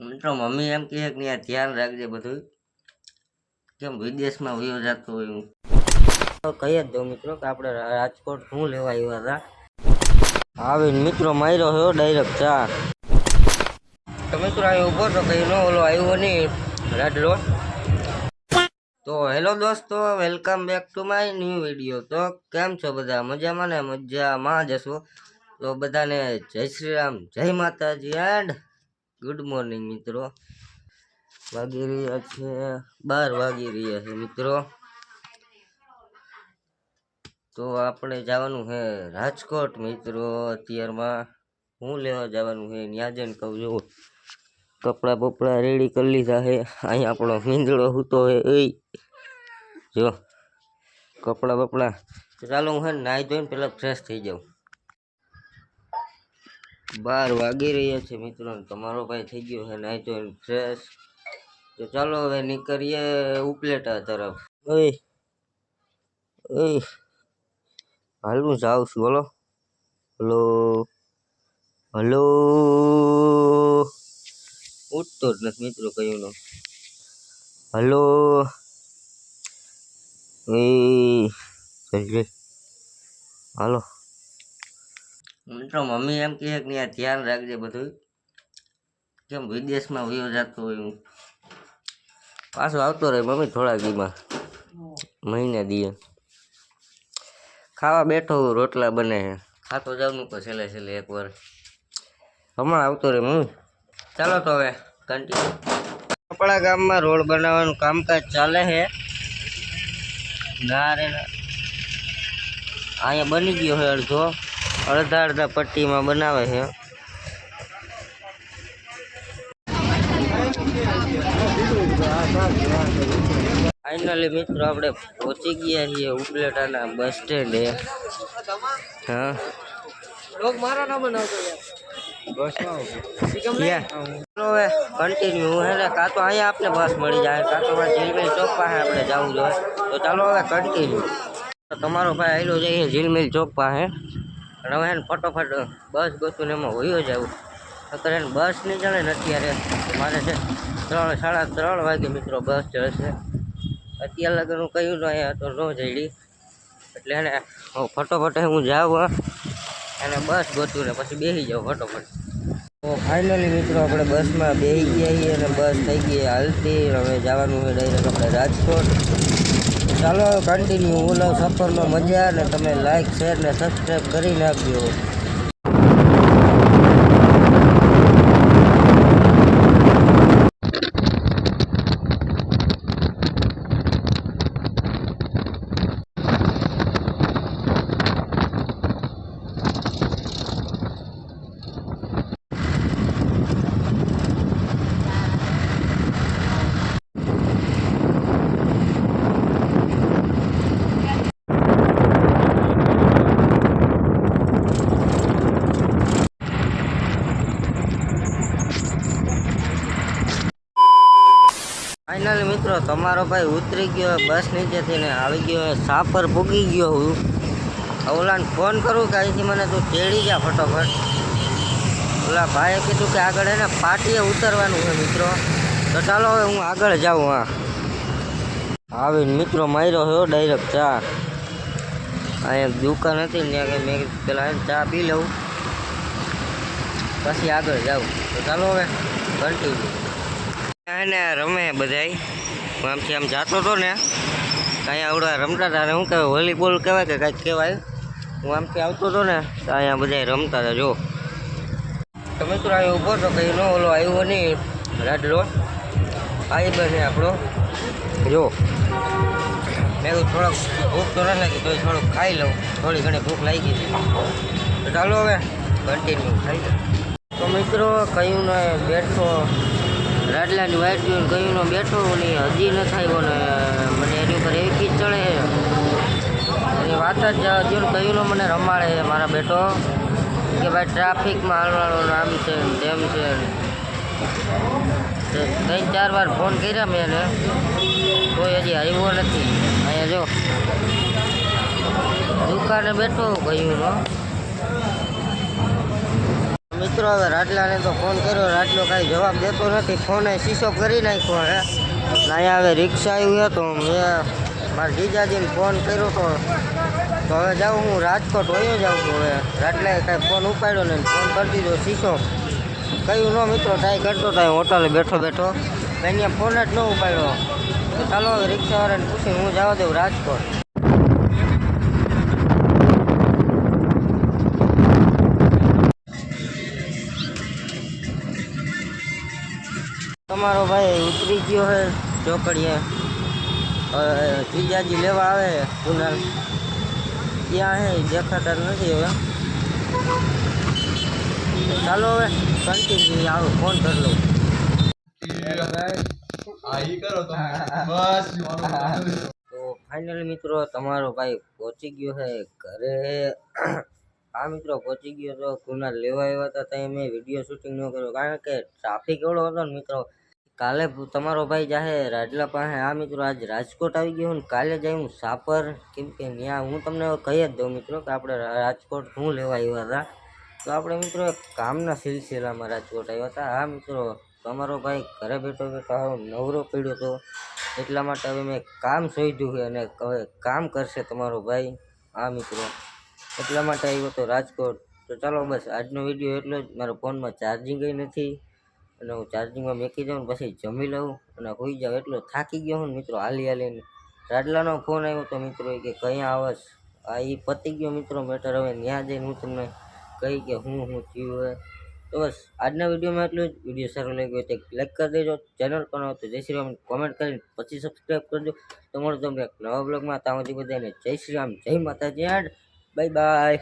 મિત્રો મમ્મી એમ કહે કે ત્યાં ધ્યાન રાખજે બધું કેમ વિદેશમાં વયો જતો હોય હું તો કહી જ દઉં મિત્રો કે આપણે રાજકોટ શું લેવા આવ્યા હતા આવીને મિત્રો માર્યો છે ડાયરેક્ટ ચા તો મિત્રો અહીં ઊભો તો કઈ ન ઓલો આવ્યો નહીં રાડલો તો હેલો દોસ્તો welcome back to my new video તો કેમ છો બધા મજામાં ને મજામાં જશો તો બધાને જય શ્રી રામ જય માતાજી એન્ડ ગુડ મોર્નિંગ મિત્રો વાગી રહ્યા છે 12 વાગી રહ્યા છે મિત્રો તો આપણે જવાનું છે રાજકોટ મિત્રો અત્યારમાં હું લેવા જવાનું છે ત્યાં જઈને કહું છું કપડાં બપડા રેડી કરી લીધા છે અહીં આપણો મીંદડો સૂતો છે એ જો કપડાં બપડા તો ચાલો હું છે નાહી ધોઈને પહેલાં ફ્રેશ થઈ જાઉં 12 વાગી રહ્યા છે મિત્રો તમારો ભાઈ થઈ ગયો છે નાહી ધોઈને ફ્રેશ તો ચાલો હવે નીકળીએ ઉપલેટા તરફ ઓય ઓય હાલું જાઉં છું હલો હલો હલો ઉઠતો જ નથી મિત્રો કયું હલો એ હાલો મિત્રો મમ્મી એમ કહે કે ત્યાં ધ્યાન રાખજે બધું કેમ વિદેશમાં વયો જતો હોય હું પાછો આવતો રહે મમ્મી થોડાક દીમાં મહિને દીએ ખાવા બેઠો રોટલા બને છે ખાતો જાવનું તો છેલ્લે છેલ્લે એકવાર હમણાં આવતો રહે મમ્મી ચાલો તો હવે કન્ટિન્યુ આપણા ગામમાં રોડ બનાવવાનું કામકાજ ચાલે છે ના રે ના અહીંયા બની ગયો છે અડધો અડધા પટ્ટીમાં બનાવે છે ફાઇનલી મિત્રો આપણે પહોંચી ગયા છીએ ઉપલેટાના બસ સ્ટેન્ડે હા કન્ટિન્યુ હે ને કાં તો અહીંયા આપણે બસ મળી જાય કાં તો ઝીલમિલ ચોક પાસે આપણે જવું જોઈએ તો ચાલો હવે કન્ટિન્યુ તમારો ભાઈ આવેલો જઈએ ઝીલમિલ ચોક પાસે અને હવે એને ફટોફટ બસ ગોતું એમાં હોયો જવું અત્યારે એને બસ નહીં ચાલે ને અત્યારે મારે છે 3:30 વાગે મિત્રો બસ જશે અત્યાર લગન હું કહ્યું ને અહીંયા તો ન જઈડી એટલે એને ફટોફટ હું જાઉં અને બસ ગોતું ને પછી બેસી જાઉં ફટોફટ તો ફાઇનલી મિત્રો આપણે બસમાં બેસી ગયા છીએ અને બસ થઈ ગઈ હાલતી હવે જવાનું છે ડાયરેક્ટ આપણે રાજકોટ ચાલો કન્ટિન્યુ ઓલો સફરનો મજા ને તમે લાઈક શેર ને સબસ્ક્રાઈબ કરી નાખજો ફાઇનલી મિત્રો તમારો ભાઈ ઉતરી ગયો બસ નીચેથી ને આવી ગયો સાપર પૂગી ગયો હું ઓલાને ફોન કરું કે અહીંથી મને તું તેડી જા ફટોફટ ઓલા ભાઈએ કીધું કે આગળ એને પાટીએ ઉતરવાનું છે મિત્રો તો ચાલો હવે હું આગળ જાઉં હા આવીને મિત્રો માર્યો છે ડાયરેક્ટ ચા અહીંયા દુકાન હતી ને ત્યાં મેં પેલા ચા પી લઉં પછી આગળ જાઉં તો ચાલો હવે કન્ટિન્યુ એને રમે બધાય હું આમથી આમ જાતો હતો ને અહીંયા આવડા રમતા હતા ને શું કહેવાય વોલીબોલ કહેવાય કે કાંઈક કહેવાય હું આમથી આવતો હતો ને તો અહીંયા બધા રમતા હતા જો તો મિત્રો અહીં ઊભો તો કંઈ ન ઓલો આવ્યો નહીં રાડલો આવી બને આપણો જો મેં થોડોક ભૂખ તો ન લાગી તો થોડુંક ખાઈ લઉં થોડી ઘણી ભૂખ લાગી હતી તો ચાલો હવે કન્ટિન્યુ ખાઈ લઉં તો મિત્રો કહ્યું ને બેઠો રાડલાની વાઇટ જોઈને કયું બેઠો નહીં હજી ન થાય ને મને એની ઉપર એવી કીચ ચડે એની વાત જ જવા દો ને કયું મને રમાડે છે મારા બેટો કે ભાઈ ટ્રાફિકમાં હાલવાનું આમ છે તેમ છે 3-4 વાર ફોન કર્યા મેં એને કોઈ હજી આવ્યો નથી અહીંયા જો દુકાને બેઠો કયું મિત્રો હવે રાટલાને તો ફોન કર્યો, રાટલો કાંઈ જવાબ દેતો નથી, ફોને શીશો કરી નાખ્યો હે. અહીંયા હવે રિક્ષા આવ્યું હતો, મેં મારા જીજાજીને ફોન કર્યો તો હવે જાઉં હું રાજકોટ વયો જાઉં છું. હવે રાટલાએ કાંઈ ફોન ઉપાડ્યો ને ફોન કરી દીધો શીશો. કયું ન મિત્રો ટ્રાય કરતો હતો હોટલે બેઠો બેઠો, અહીંયા ફોન જ ન ઉપાડ્યો. તો ચાલો હવે રિક્ષાવાળાને પૂછીને હું જવા દઉં રાજકોટ. તમારો ભાઈ ઉતરી ગયો હે ચોકડીએ. જીજાજી લેવા આવે કુનાલ, ક્યાં હે દેખાતા નથી હવે. ચાલો હવે કન્ટિન્યુ આવો, ફોન કરી લઉં. તો ફાઇનલી મિત્રો તમારો ભાઈ પહોંચી ગયો છે ઘરે. આ મિત્રો પહોંચી ગયો તો કુનાલ લેવા આવ્યા હતા, ત્યાં મેં વિડીયો શૂટિંગ ન કર્યો કારણ કે ટ્રાફિક એવડો હતો ને મિત્રો. કાલે તમારો ભાઈ જાહે રાજલા પાસે. આ મિત્રો આજ રાજકોટ આવી ગયો ને કાલે જાય હું સાપર, કેમ કે ત્યાં હું તમને કહી જ દઉં મિત્રો કે આપણે રાજકોટ શું લેવા આવ્યા હતા. તો આપણે મિત્રો એક કામના સિલસિલામાં રાજકોટ આવ્યા હતા. હા મિત્રો તમારો ભાઈ ઘરે બેઠો બેઠો નવરો પડ્યો હતો, એટલા માટે હવે મેં કામ શોધ્યું છે અને હવે કામ કરશે તમારો ભાઈ. હા મિત્રો એટલા માટે આવ્યો હતો રાજકોટ. તો ચાલો બસ આજનો વિડીયો એટલો જ. મારા ફોનમાં ચાર્જિંગ નથી અને હું ચાર્જિંગમાં મેકી જાઉં પછી જમી લઉં અને હોઈ જાઉં. એટલો થાકી ગયો હું મિત્રો હાલી હાલીને. રાજલાનો ફોન આવ્યો તો મિત્રો કે કંઈ આવશ. આ એ પતી ગયો મિત્રો મેટર. હવે ત્યાં જઈને હું તમને કહી કે હું થયું હોય. તો બસ આજના વિડીયોમાં એટલું જ. વિડીયો સારો લાગ્યો તો લાઈક કરી દેજો, ચેનલ પર તો જય શ્રી રામ કોમેન્ટ કરીને પછી સબસ્ક્રાઈબ કરજો. તો મળો તમને એક નવા બ્લોગમાં. ત્યાં સુધી બધાને જય શ્રી રામ, જય માતાજી, બાય બાય.